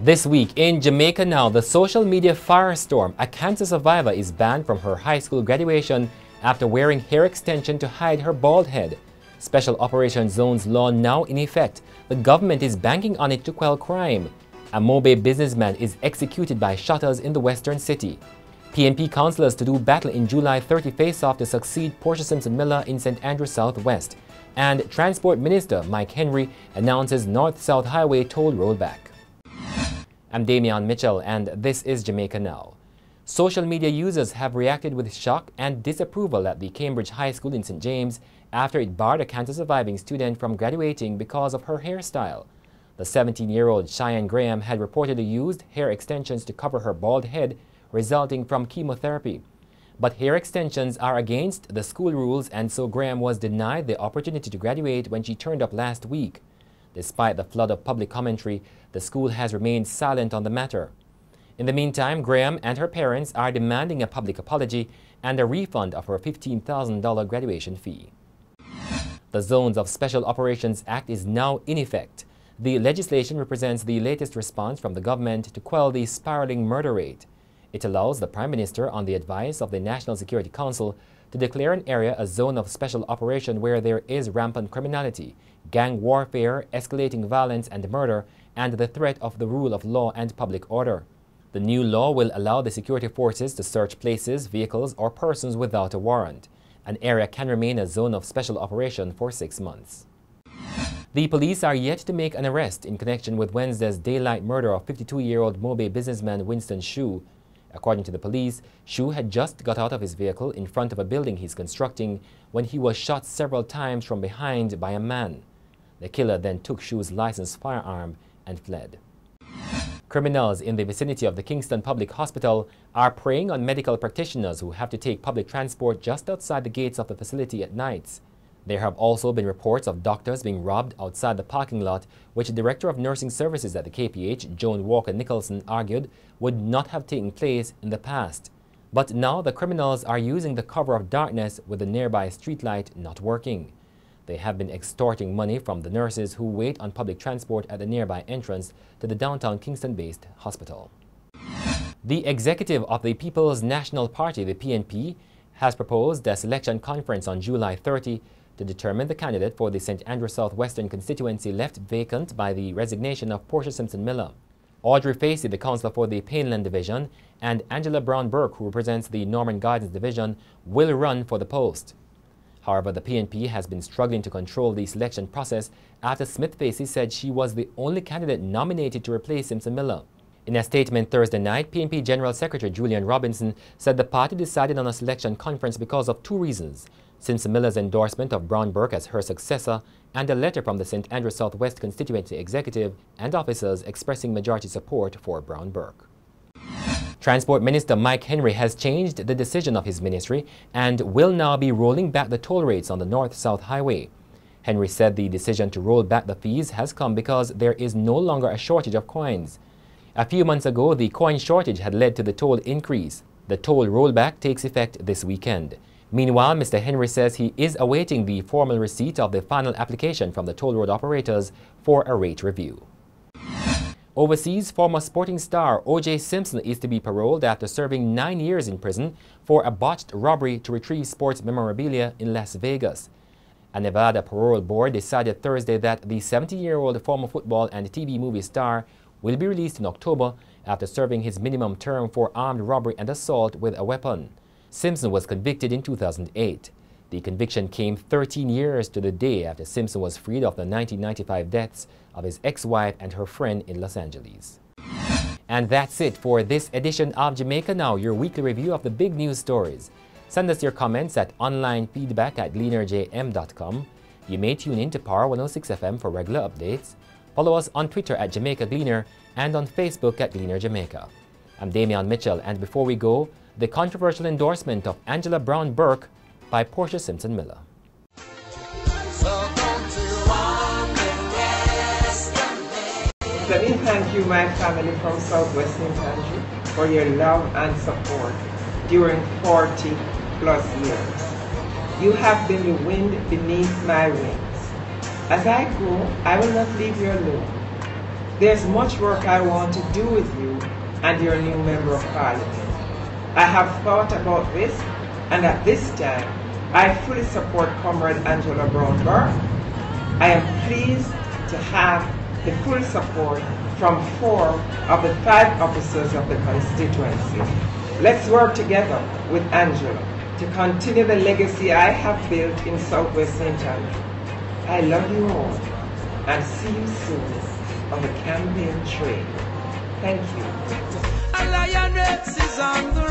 This week in Jamaica Now, the social media firestorm. A cancer survivor is banned from her high school graduation after wearing hair extension to hide her bald head. Special Operations Zones law now in effect. The government is banking on it to quell crime. A Montego Bay businessman is executed by shutters in the western city. PNP councillors to do battle in July 30 face-off to succeed Portia Simpson Miller in St. Andrews Southwest. And Transport Minister Mike Henry announces North-South Highway toll rollback. I'm Damian Mitchell and this is Jamaica Now. Social media users have reacted with shock and disapproval at the Cambridge High School in St. James after it barred a cancer-surviving student from graduating because of her hairstyle. The 17-year-old Cheyenne Graham had reportedly used hair extensions to cover her bald head, resulting from chemotherapy. But hair extensions are against the school rules, and so Graham was denied the opportunity to graduate when she turned up last week. Despite the flood of public commentary, the school has remained silent on the matter. In the meantime, Graham and her parents are demanding a public apology and a refund of her $15,000 graduation fee. The Zones of Special Operations Act is now in effect. The legislation represents the latest response from the government to quell the spiraling murder rate. It allows the Prime Minister, on the advice of the National Security Council, to declare an area a zone of special operation where there is rampant criminality, gang warfare, escalating violence and murder, and the threat of the rule of law and public order. The new law will allow the security forces to search places, vehicles, or persons without a warrant. An area can remain a zone of special operation for 6 months. The police are yet to make an arrest in connection with Wednesday's daylight murder of 52-year-old Montego Bay businessman Winston Shue. According to the police, Shue had just got out of his vehicle in front of a building he's constructing when he was shot several times from behind by a man. The killer then took Shue's licensed firearm and fled. Criminals in the vicinity of the Kingston Public Hospital are preying on medical practitioners who have to take public transport just outside the gates of the facility at nights. There have also been reports of doctors being robbed outside the parking lot, which the Director of Nursing Services at the KPH, Joan Walker Nicholson, argued would not have taken place in the past. But now the criminals are using the cover of darkness with the nearby streetlight not working. They have been extorting money from the nurses who wait on public transport at the nearby entrance to the downtown Kingston-based hospital. The executive of the People's National Party, the PNP, has proposed a selection conference on July 30 to determine the candidate for the St. Andrews Southwestern constituency left vacant by the resignation of Portia Simpson Miller. Audrey Facey, the councillor for the Painland Division, and Angela Brown-Burke, who represents the Norman Gardens Division, will run for the post. However, the PNP has been struggling to control the selection process after Smith Facey said she was the only candidate nominated to replace Simpson Miller. In a statement Thursday night, PNP General Secretary Julian Robinson said the party decided on a selection conference because of 2 reasons: Simpson Miller's endorsement of Brown-Burke as her successor and a letter from the St. Andrews Southwest constituency executive and officers expressing majority support for Brown-Burke. Transport Minister Mike Henry has changed the decision of his ministry and will now be rolling back the toll rates on the North-South Highway. Henry said the decision to roll back the fees has come because there is no longer a shortage of coins. A few months ago, the coin shortage had led to the toll increase. The toll rollback takes effect this weekend. Meanwhile, Mr. Henry says he is awaiting the formal receipt of the final application from the toll road operators for a rate review. Overseas, former sporting star O.J. Simpson is to be paroled after serving 9 years in prison for a botched robbery to retrieve sports memorabilia in Las Vegas. A Nevada parole board decided Thursday that the 70-year-old former football and TV movie star will be released in October after serving his minimum term for armed robbery and assault with a weapon. Simpson was convicted in 2008. The conviction came 13 years to the day after Simpson was freed of the 1995 deaths of his ex-wife and her friend in Los Angeles. And that's it for this edition of Jamaica Now, your weekly review of the big news stories. Send us your comments at onlinefeedback@gleanerjm.com. You may tune in to Power 106 FM for regular updates. Follow us on Twitter at Jamaica Gleaner and on Facebook at Gleaner Jamaica. I'm Damian Mitchell, and before we go, the controversial endorsement of Angela Brown-Burke by Portia Simpson Miller. Let me thank you, my family from Southwest St. Andrew, for your love and support during 40+ years. You have been the wind beneath my wings. As I go, I will not leave you alone. There's much work I want to do with you and your new Member of Parliament. I have thought about this, and at this time, I fully support Comrade Angela Brown-Burke. I am pleased to have the full support from 4 of the 5 officers of the constituency. Let's work together with Angela to continue the legacy I have built in Southwest St. Andrew. I love you all, and see you soon on the campaign trail. Thank you. A lioness is on the